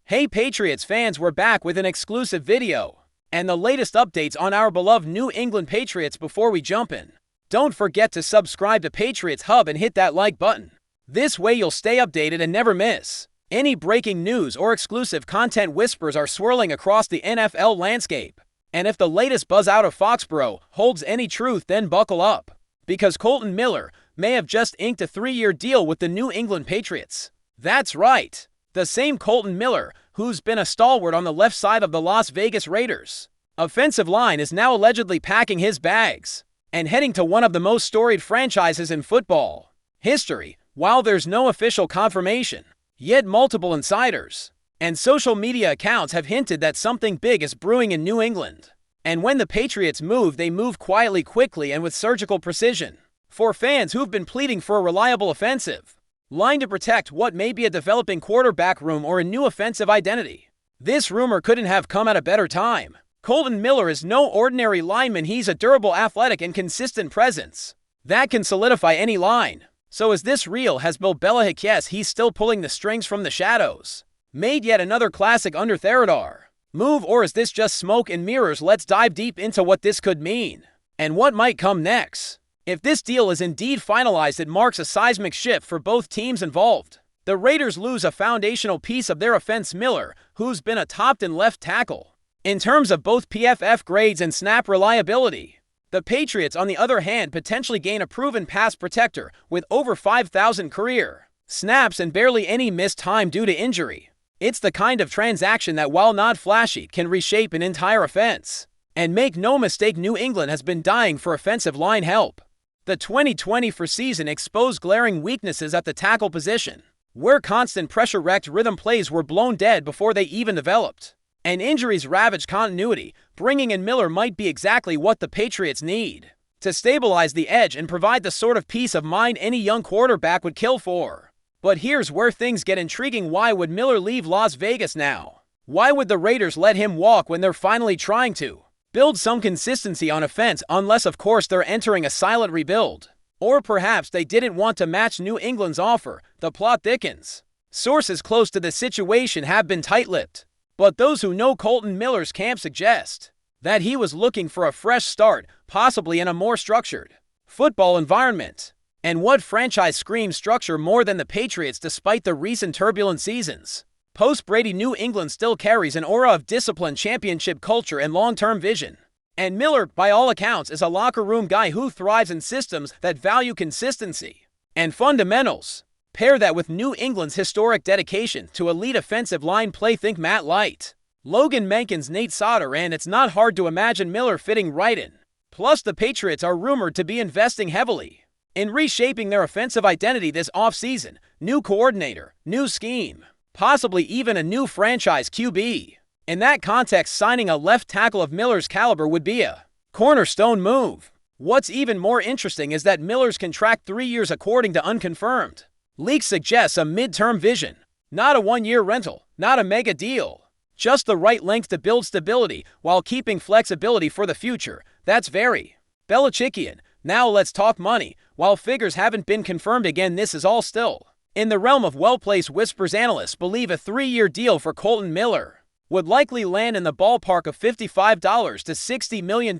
Hey Patriots fans, we're back with an exclusive video and the latest updates on our beloved New England Patriots. Before we jump in, don't forget to subscribe to Patriots Hub and hit that like button. This way you'll stay updated and never miss any breaking news or exclusive content. Whispers are swirling across the NFL landscape, and if the latest buzz out of Foxborough holds any truth, then buckle up, because Kolton Miller may have just inked a 3-year deal with the New England Patriots. That's right, the same Kolton Miller who's been a stalwart on the left side of the Las Vegas Raiders offensive line is now allegedly packing his bags and heading to one of the most storied franchises in football history. While there's no official confirmation, yet multiple insiders and social media accounts have hinted that something big is brewing in New England. And when the Patriots move, they move quietly, quickly, and with surgical precision. For fans who've been pleading for a reliable offensive line to protect what may be a developing quarterback room or a new offensive identity, this rumor couldn't have come at a better time. Kolton Miller is no ordinary lineman. He's a durable, athletic, and consistent presence that can solidify any line. So is this real? Has Bill Belichick, yes, he's still pulling the strings from the shadows, made yet another classic under Theodore move, or is this just smoke and mirrors? Let's dive deep into what this could mean and what might come next. If this deal is indeed finalized, it marks a seismic shift for both teams involved. The Raiders lose a foundational piece of their offense, Miller, who's been a top-10 left tackle in terms of both PFF grades and snap reliability. The Patriots, on the other hand, potentially gain a proven pass protector with over 5,000 career snaps and barely any missed time due to injury. It's the kind of transaction that, while not flashy, can reshape an entire offense. And make no mistake, New England has been dying for offensive line help. The 2024 season exposed glaring weaknesses at the tackle position, where constant pressure-wrecked rhythm plays were blown dead before they even developed, and injuries ravaged continuity. Bringing in Miller might be exactly what the Patriots need to stabilize the edge and provide the sort of peace of mind any young quarterback would kill for. But here's where things get intriguing. Why would Miller leave Las Vegas now? Why would the Raiders let him walk when they're finally trying to build some consistency on offense, unless of course they're entering a silent rebuild? Or perhaps they didn't want to match New England's offer. The plot thickens. Sources close to the situation have been tight-lipped, but those who know Kolton Miller's camp suggest that he was looking for a fresh start, possibly in a more structured football environment. And what franchise screams structure more than the Patriots? Despite the recent turbulent seasons, post-Brady, New England still carries an aura of discipline, championship culture, and long-term vision. And Miller, by all accounts, is a locker room guy who thrives in systems that value consistency and fundamentals. Pair that with New England's historic dedication to elite offensive line play. Think Matt Light, Logan Mankins, Nate Sauter, and it's not hard to imagine Miller fitting right in. Plus, the Patriots are rumored to be investing heavily in reshaping their offensive identity this offseason. New coordinator, new scheme, possibly even a new franchise QB. In that context, signing a left tackle of Miller's caliber would be a cornerstone move. What's even more interesting is that Miller's contract, 3 years according to unconfirmed leaks, suggests a mid-term vision. Not a one-year rental, not a mega deal. Just the right length to build stability while keeping flexibility for the future. That's very Belichickian. Now let's talk money. While figures haven't been confirmed, again, this is all still in the realm of well-placed whispers. Analysts believe a 3-year deal for Kolton Miller would likely land in the ballpark of $55 to $60 million,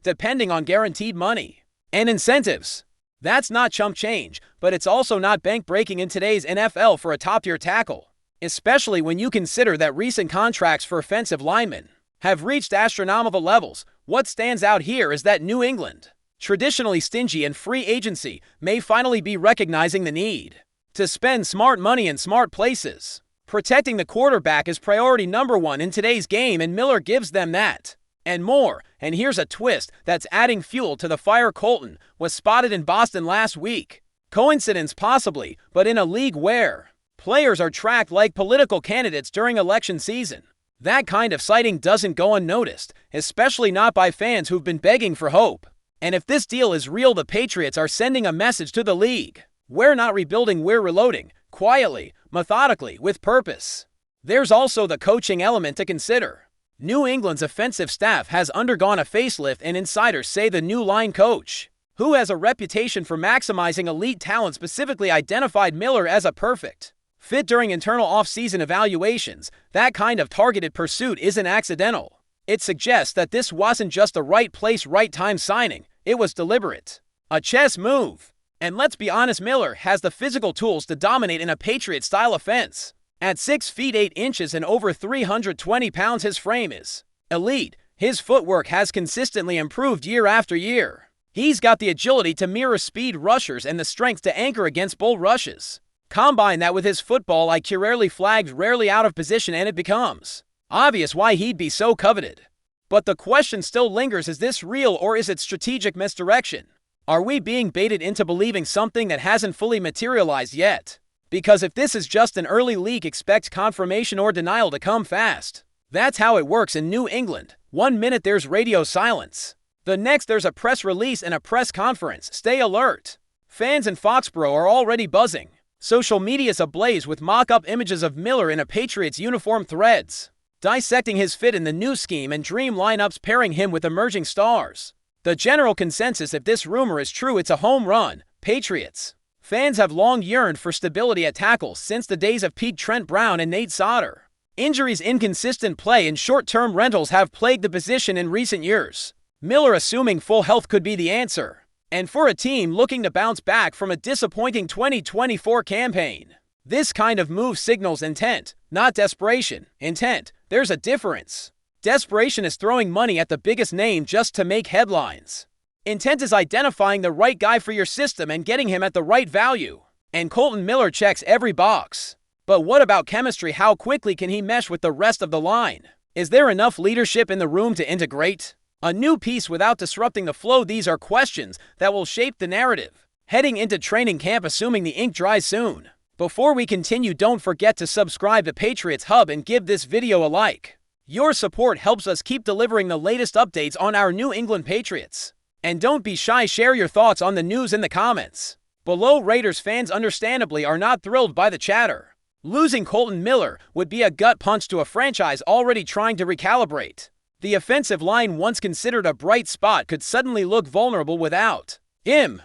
depending on guaranteed money and incentives. That's not chump change, but it's also not bank-breaking in today's NFL for a top-tier tackle, especially when you consider that recent contracts for offensive linemen have reached astronomical levels. What stands out here is that New England, traditionally stingy in free agency, may finally be recognizing the need to spend smart money in smart places. Protecting the quarterback is priority number one in today's game, and Miller gives them that and more. And here's a twist that's adding fuel to the fire. Kolton was spotted in Boston last week. Coincidence? Possibly, but in a league where players are tracked like political candidates during election season, that kind of sighting doesn't go unnoticed, especially not by fans who've been begging for hope. And if this deal is real, the Patriots are sending a message to the league. We're not rebuilding, we're reloading. Quietly, methodically, with purpose. There's also the coaching element to consider. New England's offensive staff has undergone a facelift, and insiders say the new line coach, who has a reputation for maximizing elite talent, specifically identified Miller as a perfect fit during internal off-season evaluations, that kind of targeted pursuit isn't accidental. It suggests that this wasn't just a right place, right time signing, it was deliberate. A chess move. And let's be honest, Miller has the physical tools to dominate in a Patriot-style offense. At 6 feet 8 inches and over 320 pounds, his frame is elite. His footwork has consistently improved year after year. He's got the agility to mirror speed rushers and the strength to anchor against bull rushes. Combine that with his football IQ, rarely flagged, rarely out of position, and it becomes obvious why he'd be so coveted. But the question still lingers, is this real or is it strategic misdirection? Are we being baited into believing something that hasn't fully materialized yet? Because if this is just an early leak, expect confirmation or denial to come fast. That's how it works in New England. 1 minute there's radio silence. The next there's a press release and a press conference. Stay alert. Fans in Foxborough are already buzzing. Social media's ablaze with mock-up images of Miller in a Patriots uniform, threads dissecting his fit in the new scheme and dream lineups pairing him with emerging stars. The general consensus, if this rumor is true, it's a home run. Patriots fans have long yearned for stability at tackle since the days of Pete Trent Brown and Nate Sauter. Injuries, inconsistent play, and short-term rentals have plagued the position in recent years. Miller assuming full health could be the answer. And for a team looking to bounce back from a disappointing 2024 campaign, this kind of move signals intent, not desperation. Intent, there's a difference. Desperation is throwing money at the biggest name just to make headlines. Intent is identifying the right guy for your system and getting him at the right value. And Kolton Miller checks every box. But what about chemistry? How quickly can he mesh with the rest of the line? Is there enough leadership in the room to integrate a new piece without disrupting the flow? These are questions that will shape the narrative heading into training camp, assuming the ink dries soon. Before we continue, don't forget to subscribe to Patriots Hub and give this video a like. Your support helps us keep delivering the latest updates on our New England Patriots. And don't be shy, share your thoughts on the news in the comments below. Raiders fans understandably are not thrilled by the chatter. Losing Kolton Miller would be a gut punch to a franchise already trying to recalibrate. The offensive line, once considered a bright spot, could suddenly look vulnerable without him.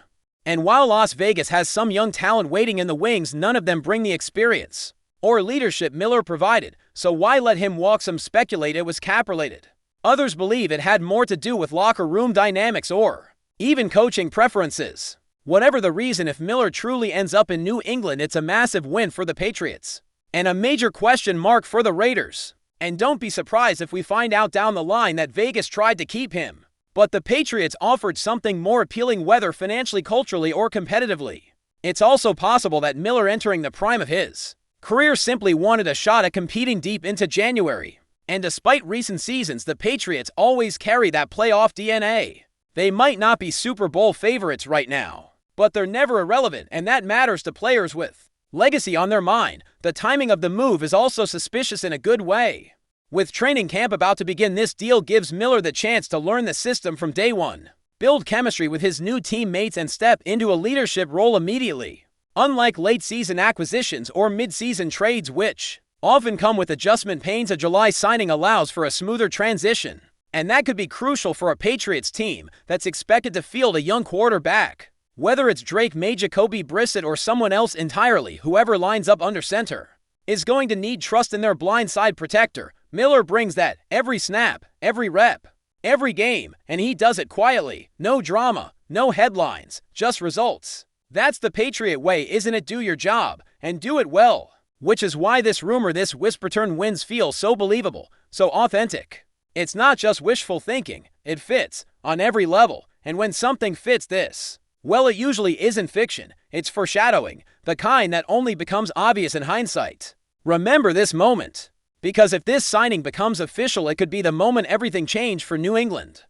And while Las Vegas has some young talent waiting in the wings, none of them bring the experience or leadership Miller provided, so why let him walk? Some speculate it was cap-related. Others believe it had more to do with locker room dynamics or even coaching preferences. Whatever the reason, if Miller truly ends up in New England, it's a massive win for the Patriots and a major question mark for the Raiders. And don't be surprised if we find out down the line that Vegas tried to keep him, but the Patriots offered something more appealing, whether financially, culturally, or competitively. It's also possible that Miller, entering the prime of his career, simply wanted a shot at competing deep into January. And despite recent seasons, the Patriots always carry that playoff DNA. They might not be Super Bowl favorites right now, but they're never irrelevant, and that matters to players with legacy on their mind. The timing of the move is also suspicious in a good way. With training camp about to begin, this deal gives Miller the chance to learn the system from day one, build chemistry with his new teammates, and step into a leadership role immediately. Unlike late-season acquisitions or mid-season trades, which often come with adjustment pains, a July signing allows for a smoother transition. And that could be crucial for a Patriots team that's expected to field a young quarterback. Whether it's Drake May, Jacoby Brissett, or someone else entirely, whoever lines up under center is going to need trust in their blindside protector. Miller brings that every snap, every rep, every game, and he does it quietly. No drama, no headlines, just results. That's the Patriot way, isn't it? Do your job, and do it well. Which is why this rumor, this whisper turn wins, feels so believable, so authentic. It's not just wishful thinking, it fits on every level. And when something fits this well, it usually isn't fiction, it's foreshadowing, the kind that only becomes obvious in hindsight. Remember this moment, because if this signing becomes official, it could be the moment everything changed for New England.